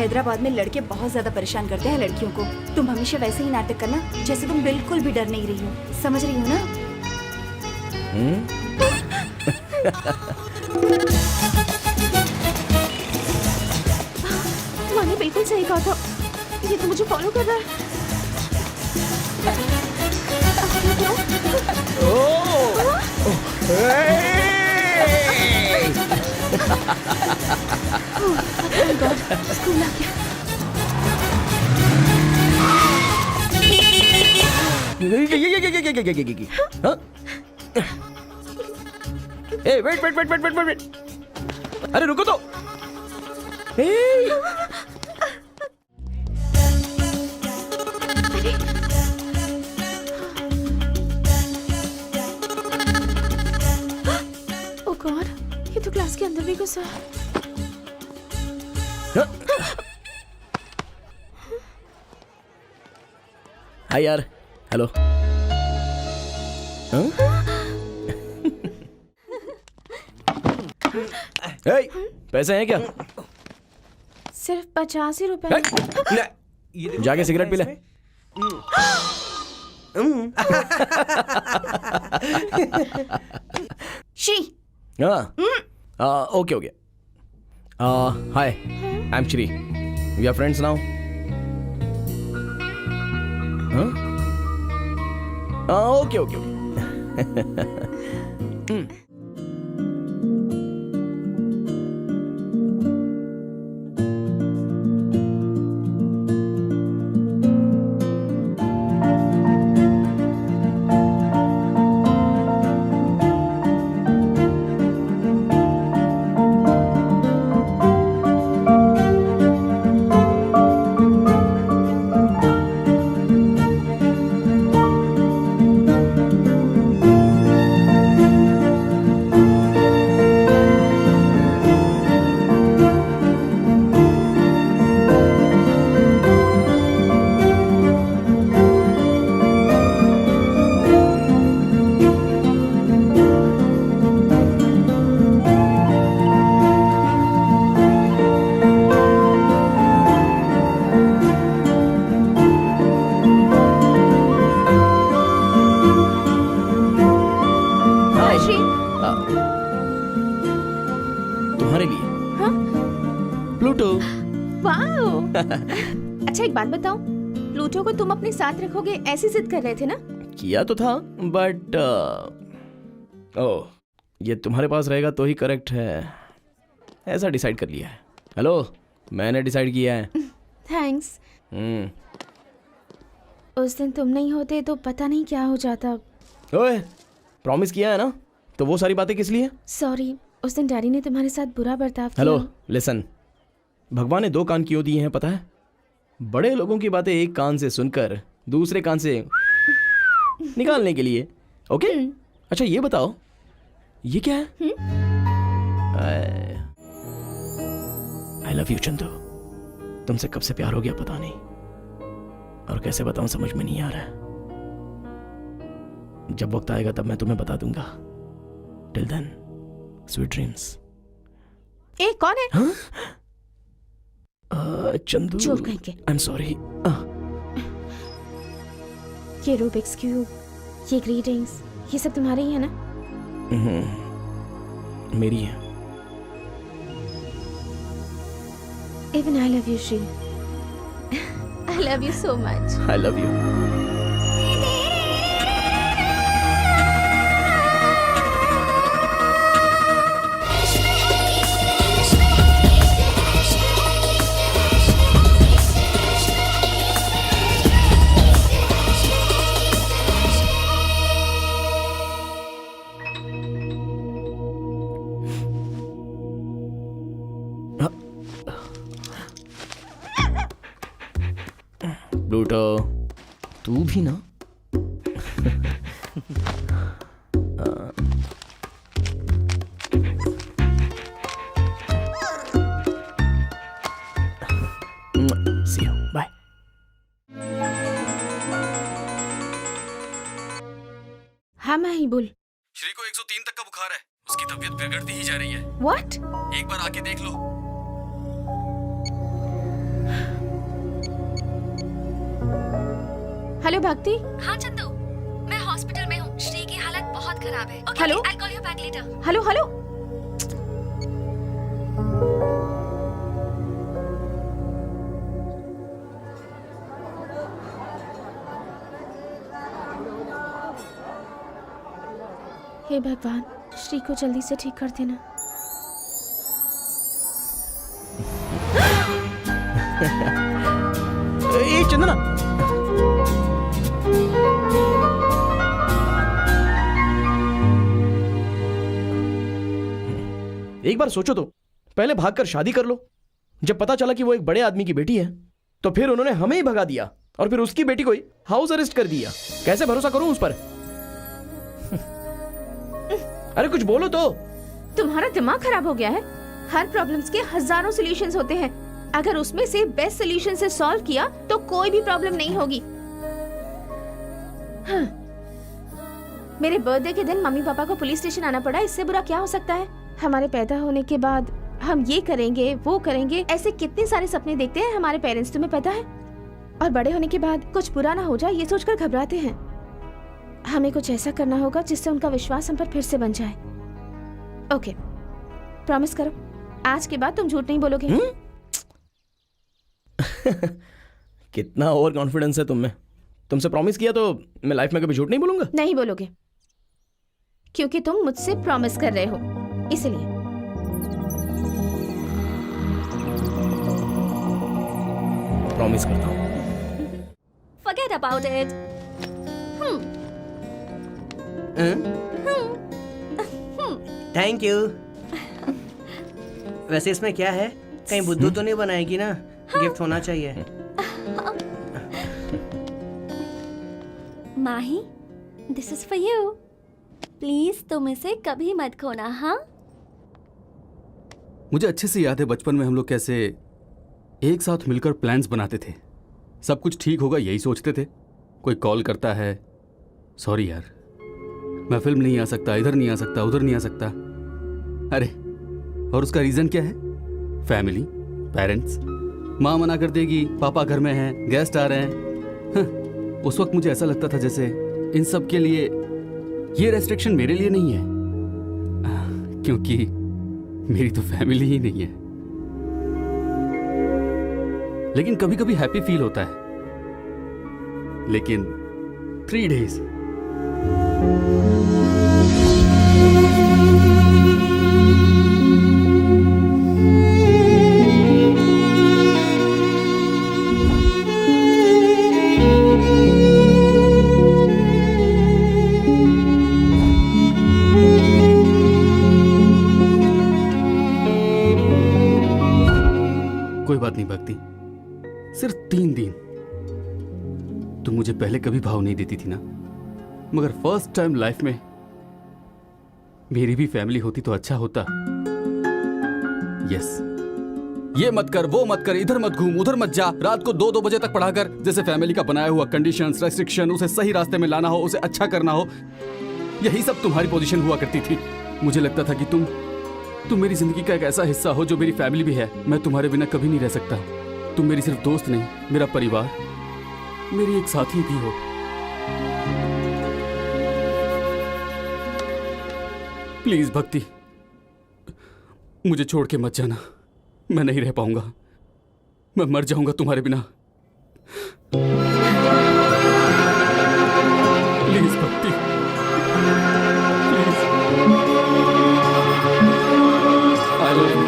हैदराबाद में लड़के बहुत ज्यादा परेशान करते हैं लड़कियों को। तुम हमेशा वैसे ही नाटक करना जैसे तुम बिल्कुल भी डर नहीं रही हो। समझ रही हो ना? मैंने बिल्कुल सही कहा था, ये तो मुझे फॉलो कर रहा है। स्कूल आ गया। वेट। अरे रुको तो। ओह गॉड, ये तो क्लास के अंदर भी घुसा है। हाय यार, हेलो। पैसे हैं क्या? सिर्फ 85 रुपए। जाके सिगरेट पी ले। शी। Okay. Hi, I am Shri. We are friends now. Okay. तुम्हारे लिए। हाँ? प्लूटो। वाओ। अच्छा एक बात बताओ, प्लूटो को तुम अपने साथ रखोगे ऐसी जिद कर रहे थे ना? किया तो था बट ओह, ये तुम्हारे पास रहेगा तो ही करेक्ट है, ऐसा डिसाइड कर लिया है। हेलो, मैंने डिसाइड किया है। थैंक्स। उस दिन तुम नहीं होते तो पता नहीं क्या हो जाता। ओए, प्रॉमिस किया है ना, तो वो सारी बातें किस लिए? सॉरी, उस दिन डैडी ने तुम्हारे साथ बुरा बर्ताव किया। हेलो लिसन, भगवान ने 2 कान क्यों दिए हैं पता है? बड़े लोगों की बातें एक कान से सुनकर दूसरे कान से निकालने के लिए। ओके? अच्छा ये बताओ, ये क्या है? I love you Chandu. तुमसे कब से प्यार हो गया पता नहीं, और कैसे बताऊं समझ में नहीं आ रहा है। जब वक्त आएगा तब मैं तुम्हें बता दूंगा। Till then sweet dreams. ए कौन है? हाँ? चंदू। चोर कहीं के। I am sorry. ये रूबिक्स क्यूब, ये ग्रीटिंग्स, ये सब तुम्हारे ही है ना? मेरी है। Even I love you, Shri. I love you so much. I love you. Pluto, तू भी ना? See you. Bye. हाँ मैं ही बोल। श्री को 103 तक का बुखार है, उसकी तबीयत बिगड़ती ही जा रही है। What? एक बार आके देख लो। हेलो भक्ति। हाँ चंदू, मैं हॉस्पिटल में हूँ। श्री की हालत बहुत खराब है। Okay, hello? I'll call you back later. Hello hello. हे भगवान, श्री को जल्दी से ठीक कर देना। ए चंदना, एक बार सोचो तो, पहले भागकर शादी कर लो। जब पता चला कि वो एक बड़े आदमी की बेटी है तो फिर उन्होंने हमें ही भगा दिया और फिर उसकी बेटी को ही हाउस अरेस्ट कर दिया। कैसे भरोसा करूं उस पर? अरे कुछ बोलो तो। तुम्हारा दिमाग खराब हो गया है। हर प्रॉब्लम्स के हजारों सॉल्यूशंस होते हैं। अगर उसमें से बेस्ट सॉल्यूशन से सॉल्व किया तो कोई भी प्रॉब्लम नहीं होगी। हाँ। मेरे बर्थडे के दिन मम्मी पापा को पुलिस स्टेशन आना पड़ा, इससे बुरा क्या हो सकता है? हमारे पैदा होने के बाद हम ये करेंगे वो करेंगे, ऐसे कितने सारे सपने देखते हैं हमारे पेरेंट्स, तुम्हें पता है? और बड़े होने के बाद कुछ बुरा ना हो जाए ये सोचकर घबराते हैं। हमें कुछ ऐसा करना होगा जिससे उनका विश्वास हम पर फिर से बन जाए। ओके, प्रॉमिस करो आज के बाद तुम झूठ नहीं बोलोगे। कितना ओवर कॉन्फिडेंस है तुम में। तुमसे प्रॉमिस किया तो मैं लाइफ में कभी झूठ नहीं बोलूंगा। नहीं बोलोगे क्योंकि तुम मुझसे प्रॉमिस कर रहे हो, इसलिए। प्रॉमिस करता हूँ। Forget about it. Thank you. वैसे इसमें क्या है, कहीं बुद्धू तो नहीं बनाएगी ना? गिफ्ट होना चाहिए। माही, this is for you. Please तुम इसे कभी मत खोना, हाँ? मुझे अच्छे से याद है बचपन में हम लोग कैसे एक साथ मिलकर प्लान्स बनाते थे। सब कुछ ठीक होगा यही सोचते थे। कोई कॉल करता है, सॉरी यार मैं फिल्म नहीं आ सकता, इधर नहीं आ सकता, उधर नहीं आ सकता। अरे और उसका रीजन क्या है? Family, parents. माँ मना कर देगी, पापा घर में हैं, गेस्ट आ रहे हैं। उस वक्त मुझे ऐसा लगता था जैसे इन सब के लिए ये रेस्ट्रिक्शन मेरे लिए नहीं है, क्योंकि मेरी तो फैमिली ही नहीं है। लेकिन कभी कभी हैप्पी फील होता है। लेकिन 3 days कोई बात नहीं भक्ति, सिर्फ 3 दिन। तुम मुझे पहले कभी भाव नहीं देती थी ना, मगर फर्स्ट टाइम लाइफ में मेरी भी फैमिली होती तो अच्छा होता। यस, ये मत कर, वो मत कर, इधर मत घूम, उधर मत जा, रात को 2-2 बजे तक पढ़ा कर। जैसे फैमिली का बनाया हुआ कंडीशंस, रेस्ट्रिक्शन, उसे सही रास्ते में लाना हो, उसे अच्छा करना हो, यही सब तुम्हारी पोजीशन हुआ करती थी। मुझे लगता था कि तुम मेरी जिंदगी का एक ऐसा हिस्सा हो जो मेरी फैमिली भी है। मैं तुम्हारे बिना कभी नहीं रह सकता। तुम मेरी सिर्फ दोस्त नहीं, मेरा परिवार, मेरी एक साथी भी हो। प्लीज भक्ति, मुझे छोड़ के मत जाना। मैं नहीं रह पाऊंगा, मैं मर जाऊंगा तुम्हारे बिना। प्लीज भक्ति, please, I love you.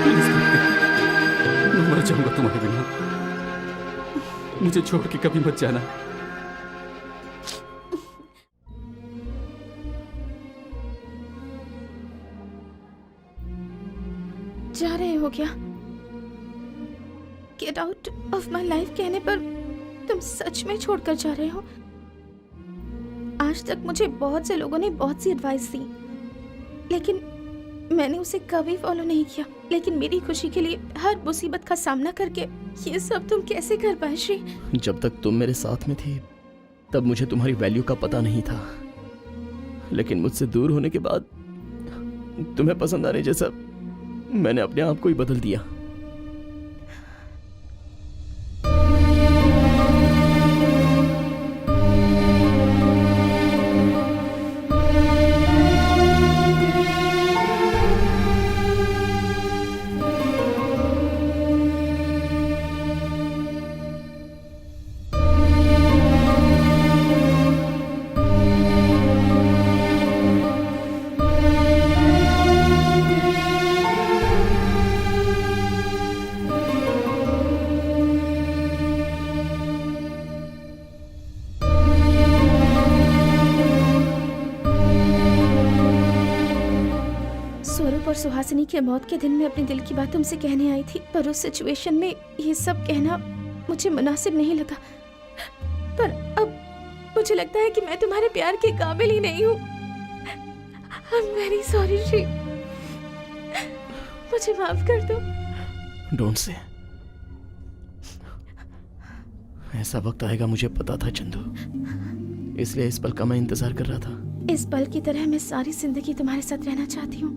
Please भक्ति, मैं मर जाऊंगा तुम्हारे बिना। मुझे छोड़ के कभी मत जाना। जा रहे हो क्या? Get out of my life कहने पर तुम सच में छोड़कर जा रहे हो? आज तक मुझे बहुत से लोगों ने बहुत सी एडवाइस दी, लेकिन मैंने उसे कभी फॉलो नहीं किया। लेकिन मेरी खुशी के लिए हर मुसीबत का सामना करके ये सब तुम कैसे कर पाए श्री? जब तक तुम मेरे साथ में थी तब मुझे तुम्हारी वैल्यू का पता नहीं था, लेकिन मुझसे दूर होने के बाद तुम्हें पसंद आने जैसा मैंने अपने आप को ही बदल दिया। सुहासिनी के मौत के दिन मैं अपने दिल की बात तुमसे कहने आई थी, पर उस सिचुएशन में ये सब कहना मुझे मुनासिब नहीं लगा। पर अब मुझे लगता है कि मैं तुम्हारे प्यार के काबिल ही नहीं हूँ। I am very sorry Shri, मुझे माफ कर दो। Don't say. ऐसा वक्त आएगा मुझे पता था चंदू, इसलिए इस पल का मैं इंतजार कर रहा था। इस पल की तरह मैं सारी जिंदगी तुम्हारे साथ रहना चाहती हूँ।